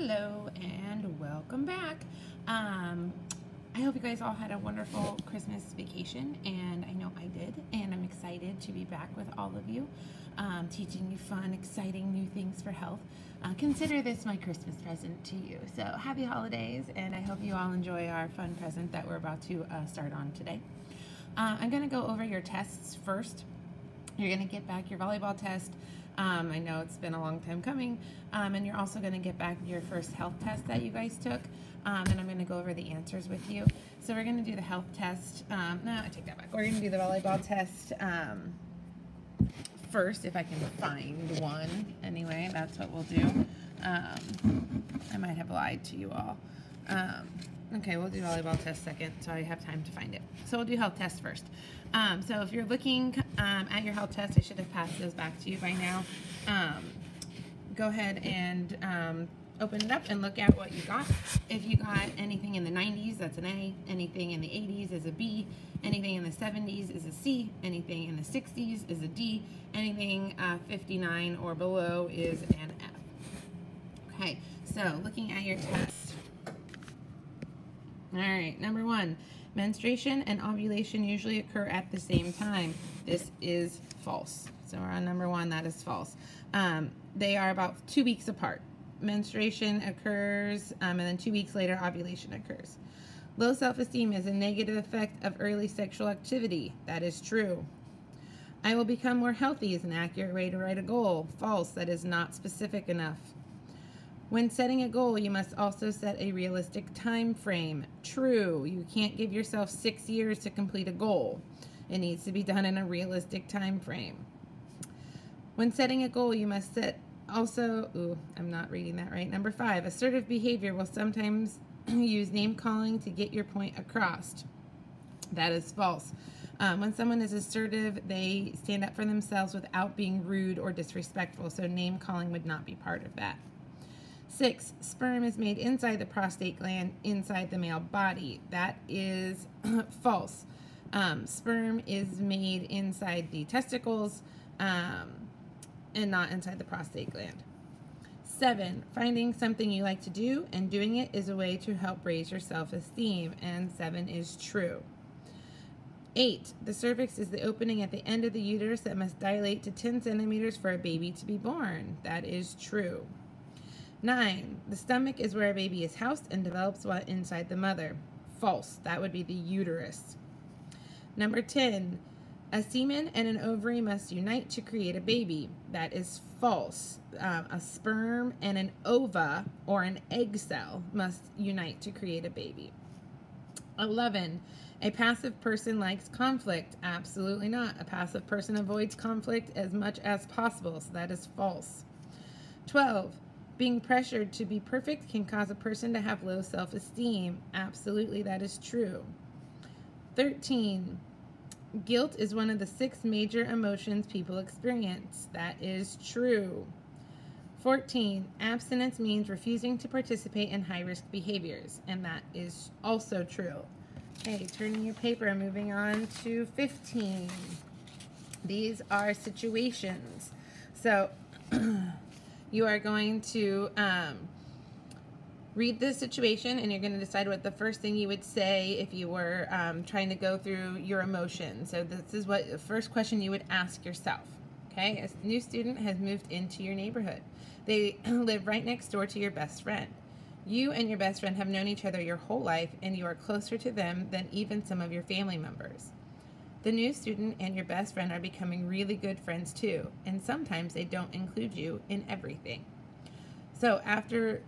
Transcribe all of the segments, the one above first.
Hello and welcome back. I hope you guys all had a wonderful Christmas vacation, and I know I did, and I'm excited to be back with all of you, teaching you fun, exciting new things for health. Consider this my Christmas present to you. So happy holidays, and I hope you all enjoy our fun present that we're about to start on today. I'm going to go over your tests first. You're going to get back your volleyball test. I know it's been a long time coming, and you're also going to get back your first health test that you guys took, and I'm going to go over the answers with you. So we're going to do the health test. No, I take that back. We're going to do the volleyball test first, if I can find one. Anyway, that's what we'll do. I might have lied to you all. Okay, we'll do volleyball test second, so I have time to find it. So we'll do health test first. So if you're looking at your health test, I should have passed those back to you by now. Go ahead and open it up and look at what you got. If you got anything in the 90s, that's an A. Anything in the 80s is a B. Anything in the 70s is a C. Anything in the 60s is a D. Anything 59 or below is an F. Okay, so looking at your test. All right, number one, menstruation and ovulation usually occur at the same time. This is false. So we're on number one, that is false. They are about 2 weeks apart. Menstruation occurs, and then 2 weeks later, ovulation occurs. Low self-esteem is a negative effect of early sexual activity. That is true. I will become more healthy is an accurate way to write a goal. False, that is not specific enough. When setting a goal, you must also set a realistic time frame. True, you can't give yourself 6 years to complete a goal. It needs to be done in a realistic time frame. When setting a goal, you must set also, I'm not reading that right. Number 5, assertive behavior will sometimes use name calling to get your point across. That is false. When someone is assertive, they stand up for themselves without being rude or disrespectful, so name calling would not be part of that. 6, sperm is made inside the prostate gland, inside the male body. That is false. Sperm is made inside the testicles and not inside the prostate gland. 7, finding something you like to do and doing it is a way to help raise your self-esteem, and 7 is true. 8, the cervix is the opening at the end of the uterus that must dilate to 10 centimeters for a baby to be born. That is true. 9, the stomach is where a baby is housed and develops while inside the mother. False. That would be the uterus. Number 10, a semen and an ovary must unite to create a baby. That is false. A sperm and an ova or an egg cell must unite to create a baby. 11, a passive person likes conflict. Absolutely not. A passive person avoids conflict as much as possible, so that is false. 12, being pressured to be perfect can cause a person to have low self-esteem. Absolutely, that is true. 13, guilt is one of the 6 major emotions people experience. That is true. 14, abstinence means refusing to participate in high-risk behaviors, and that is also true. Okay, turning your paper, moving on to 15. These are situations. So you are going to read the situation, and you're going to decide what the first thing you would say if you were trying to go through your emotions. So this is what the first question you would ask yourself. Okay, a new student has moved into your neighborhood. They live right next door to your best friend. You and your best friend have known each other your whole life, and you are closer to them than even some of your family members. The new student and your best friend are becoming really good friends too, and sometimes they don't include you in everything. So after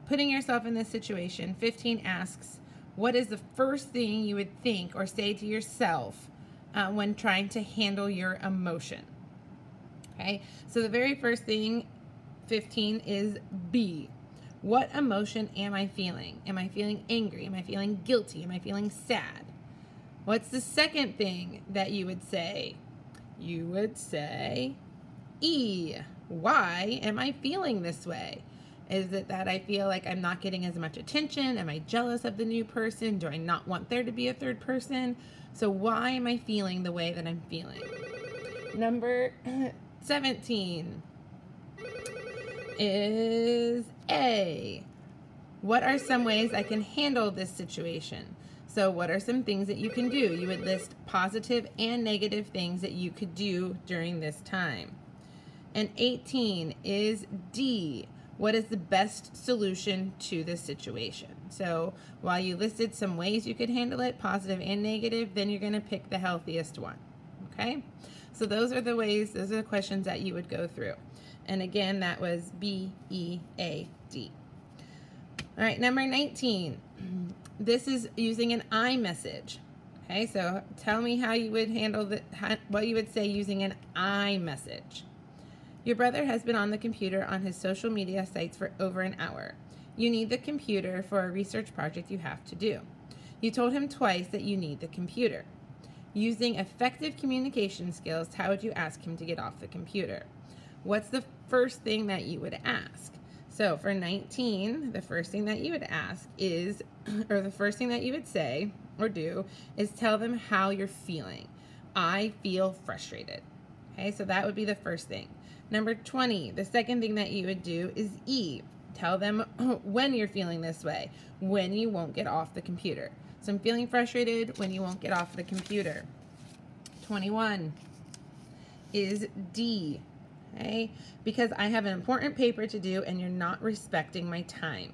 putting yourself in this situation, 15 asks, what is the first thing you would think or say to yourself when trying to handle your emotion? Okay, so the very first thing, 15, is B. What emotion am I feeling? Am I feeling angry? Am I feeling guilty? Am I feeling sad? What's the second thing that you would say? You would say E. Why am I feeling this way? Is it that I feel like I'm not getting as much attention? Am I jealous of the new person? Do I not want there to be a third person? So why am I feeling the way that I'm feeling? Number 17 is A. What are some ways I can handle this situation? So what are some things that you can do? You would list positive and negative things that you could do during this time. And 18 is D. What is the best solution to this situation? So while you listed some ways you could handle it, positive and negative, then you're going to pick the healthiest one. Okay? So those are the ways, those are the questions that you would go through. And again, that was B, E, A, D. All right, number 19. This is using an I message. Okay, so tell me how you would handle what you would say using an I message. Your brother has been on the computer on his social media sites for over an hour. You need the computer for a research project you have to do. You told him twice that you need the computer. Using effective communication skills, how would you ask him to get off the computer? What's the first thing that you would ask? So for 19, the first thing that you would ask is, or the first thing that you would say or do is tell them how you're feeling. I feel frustrated. Okay, so that would be the first thing. Number 20, the second thing that you would do is E. Tell them when you're feeling this way, when you won't get off the computer. So I'm feeling frustrated when you won't get off the computer. 21 is D. Okay, because I have an important paper to do and you're not respecting my time.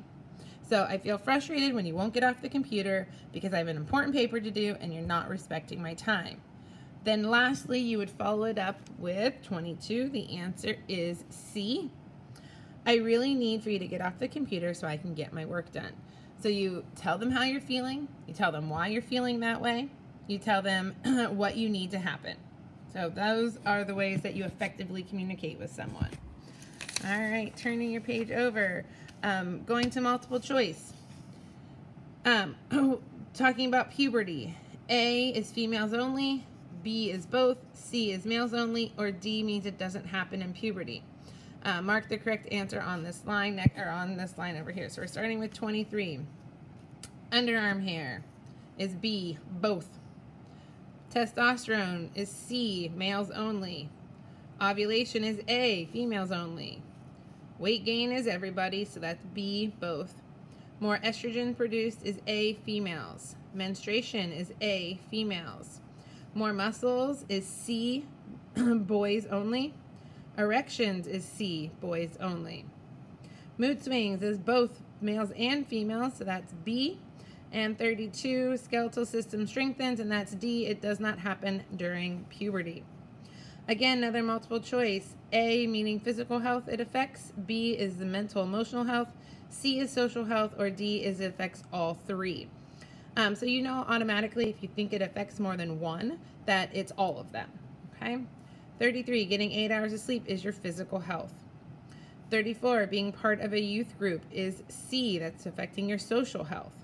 So I feel frustrated when you won't get off the computer because I have an important paper to do and you're not respecting my time. Then lastly, you would follow it up with 22. The answer is C. I really need for you to get off the computer so I can get my work done. So you tell them how you're feeling, you tell them why you're feeling that way, you tell them what you need to happen. So those are the ways that you effectively communicate with someone. All right, turning your page over, going to multiple choice. Talking about puberty. A is females only, B is both, C is males only, or D means it doesn't happen in puberty. Mark the correct answer on this line, or on this line over here. So we're starting with 23. Underarm hair is B, both. Testosterone is C, males only. Ovulation is A, females only. Weight gain is everybody, so that's B, both. More estrogen produced is A, females. Menstruation is A, females. More muscles is C, boys only. Erections is C, boys only. Mood swings is both males and females, so that's B. And 32, skeletal system strengthens, and that's D. It does not happen during puberty. Again, another multiple choice. A, meaning physical health it affects. B is the mental emotional health. C is social health, or D is it affects all three. So you know automatically if you think it affects more than one, that it's all of them, okay? 33, getting 8 hours of sleep is your physical health. 34, being part of a youth group is C, that's affecting your social health.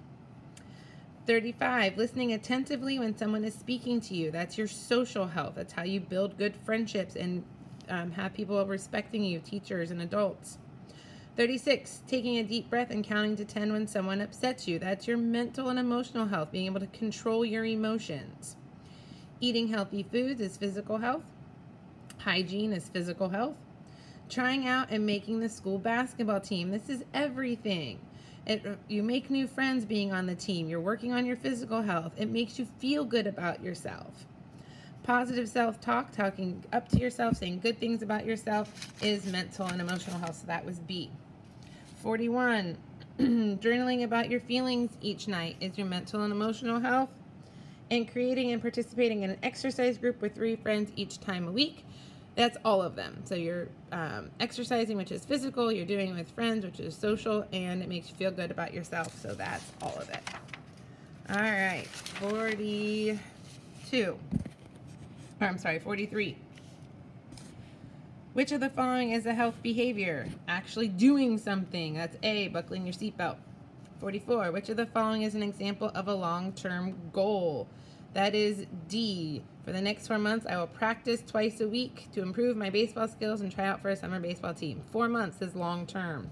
35, listening attentively when someone is speaking to you, that's your social health. That's how you build good friendships and have people respecting you, teachers and adults. 36, taking a deep breath and counting to 10 when someone upsets you. That's your mental and emotional health, being able to control your emotions. Eating healthy foods is physical health. Hygiene is physical health. Trying out and making the school basketball team. This is everything. You make new friends being on the team. You're working on your physical health. It makes you feel good about yourself. Positive self-talk, talking up to yourself, saying good things about yourself is mental and emotional health. So that was B. 41, journaling about your feelings each night is your mental and emotional health. And creating and participating in an exercise group with 3 friends each time a week. That's all of them. So you're exercising, which is physical, you're doing it with friends, which is social, and it makes you feel good about yourself. So that's all of it. All right, 42. Or I'm sorry, 43. Which of the following is a health behavior? Actually doing something. That's A, buckling your seatbelt. 44. Which of the following is an example of a long-term goal? That is D. For the next 4 months, I will practice twice a week to improve my baseball skills and try out for a summer baseball team. 4 months is long-term.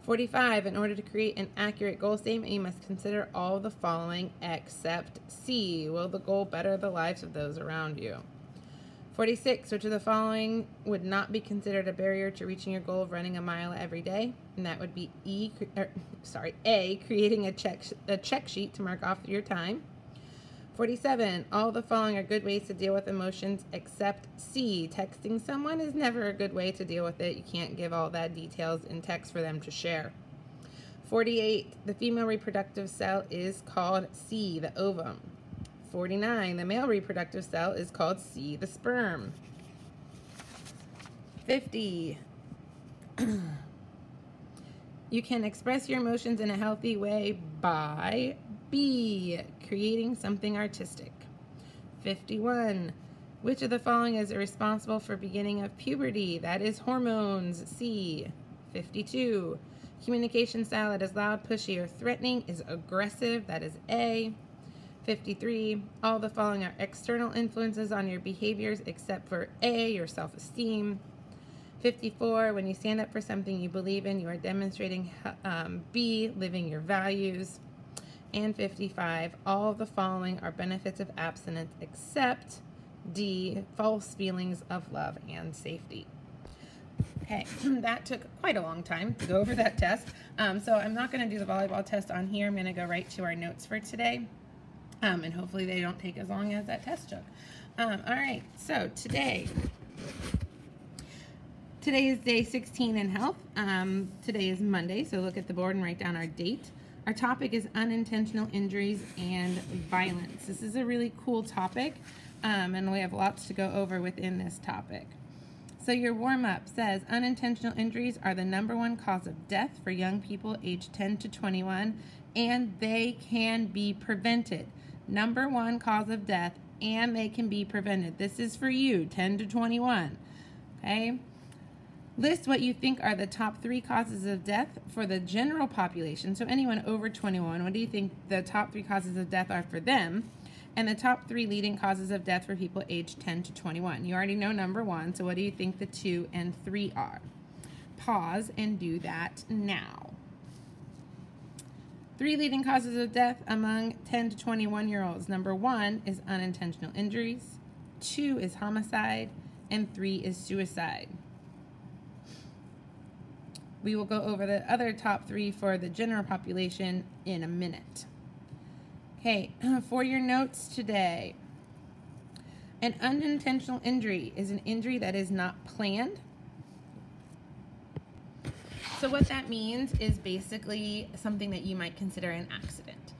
45. In order to create an accurate goal statement, you must consider all the following except C. Will the goal better the lives of those around you? 46, which of the following would not be considered a barrier to reaching your goal of running a mile every day? And that would be A, creating a check sheet to mark off your time. 47, all the following are good ways to deal with emotions except C, texting someone is never a good way to deal with it. You can't give all that details in text for them to share. 48, the female reproductive cell is called C, the ovum. 49, the male reproductive cell is called C, the sperm. 50, you can express your emotions in a healthy way by B, creating something artistic. 51, which of the following is responsible for beginning of puberty? That is hormones, C. 52, communication style that is loud, pushy, or threatening is aggressive, that is A. 53, all the following are external influences on your behaviors except for A, your self-esteem. 54, when you stand up for something you believe in, you are demonstrating B, living your values. And 55, all of the following are benefits of abstinence except D, false feelings of love and safety. Okay, that took quite a long time to go over that test. So I'm not going to do the volleyball test on here. I'm going to go right to our notes for today. And hopefully they don't take as long as that test took. All right, so today is day 16 in health. Today is Monday, so look at the board and write down our date. Our topic is unintentional injuries and violence. This is a really cool topic, and we have lots to go over within this topic. So your warm-up says unintentional injuries are the #1 cause of death for young people aged 10 to 21, and they can be prevented. #1 cause of death, and they can be prevented. This is for you, 10 to 21. Okay? List what you think are the top 3 causes of death for the general population. So anyone over 21, what do you think the top 3 causes of death are for them? And the top 3 leading causes of death for people aged 10 to 21. You already know #1, so what do you think the 2 and 3 are? Pause and do that now. 3 leading causes of death among 10 to 21-year-olds. #1 is unintentional injuries, 2 is homicide, and 3 is suicide. We will go over the other top 3 for the general population in a minute. Okay, for your notes today, an unintentional injury is an injury that is not planned. So what that means is basically something that you might consider an accident.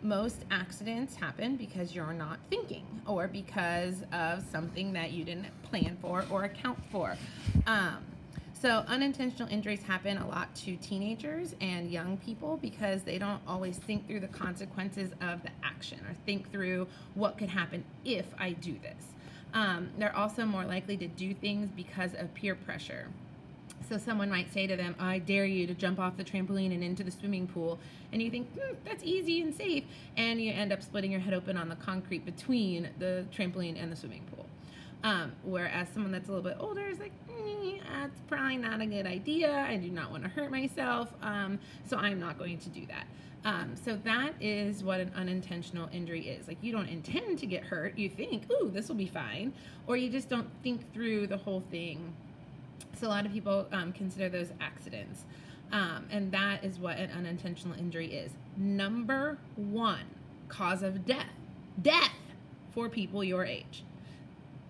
Most accidents happen because you're not thinking or because of something that you didn't plan for or account for. So unintentional injuries happen a lot to teenagers and young people because they don't always think through the consequences of the action or think through what could happen if I do this. They're also more likely to do things because of peer pressure. So someone might say to them, I dare you to jump off the trampoline and into the swimming pool. And you think, that's easy and safe. And you end up splitting your head open on the concrete between the trampoline and the swimming pool. Whereas someone that's a little bit older is like, that's probably not a good idea. I do not want to hurt myself, so I'm not going to do that. So that is what an unintentional injury is. Like, you don't intend to get hurt. You think, ooh, this will be fine. Or you just don't think through the whole thing. So a lot of people consider those accidents. And that is what an unintentional injury is. #1 cause of death. Death for people your age.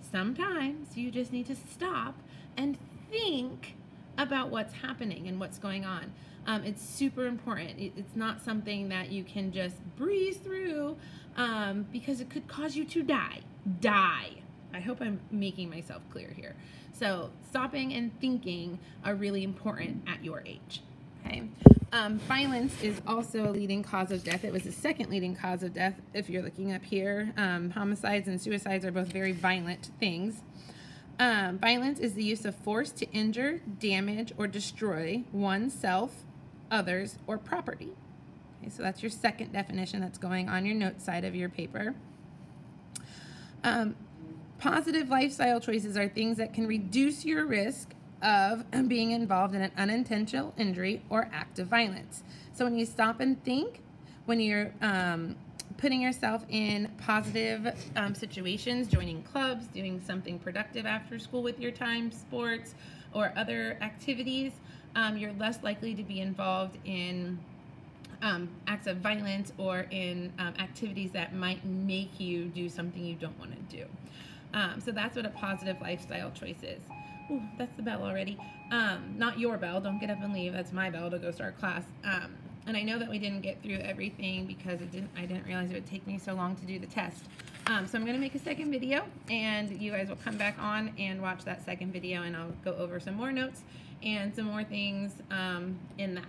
Sometimes you just need to stop and think about what's happening and what's going on. It's super important. It's not something that you can just breeze through because it could cause you to die. I hope I'm making myself clear here. So stopping and thinking are really important at your age. Okay. Violence is also a leading cause of death. It was the second leading cause of death if you're looking up here. Homicides and suicides are both very violent things. Violence is the use of force to injure, damage, or destroy oneself, others, or property. Okay, so that's your second definition that's going on your note side of your paper. Positive lifestyle choices are things that can reduce your risk of being involved in an unintentional injury or act of violence. So when you stop and think, when you're putting yourself in positive situations, joining clubs, doing something productive after school with your time, sports, or other activities, you're less likely to be involved in acts of violence or in activities that might make you do something you don't want to do. So that's what a positive lifestyle choice is. Ooh, that's the bell already. Not your bell. Don't get up and leave. That's my bell to go start class. And I know that we didn't get through everything because I didn't realize it would take me so long to do the test. So I'm going to make a second video, and you guys will come back on and watch that second video, and I'll go over some more notes and some more things in that.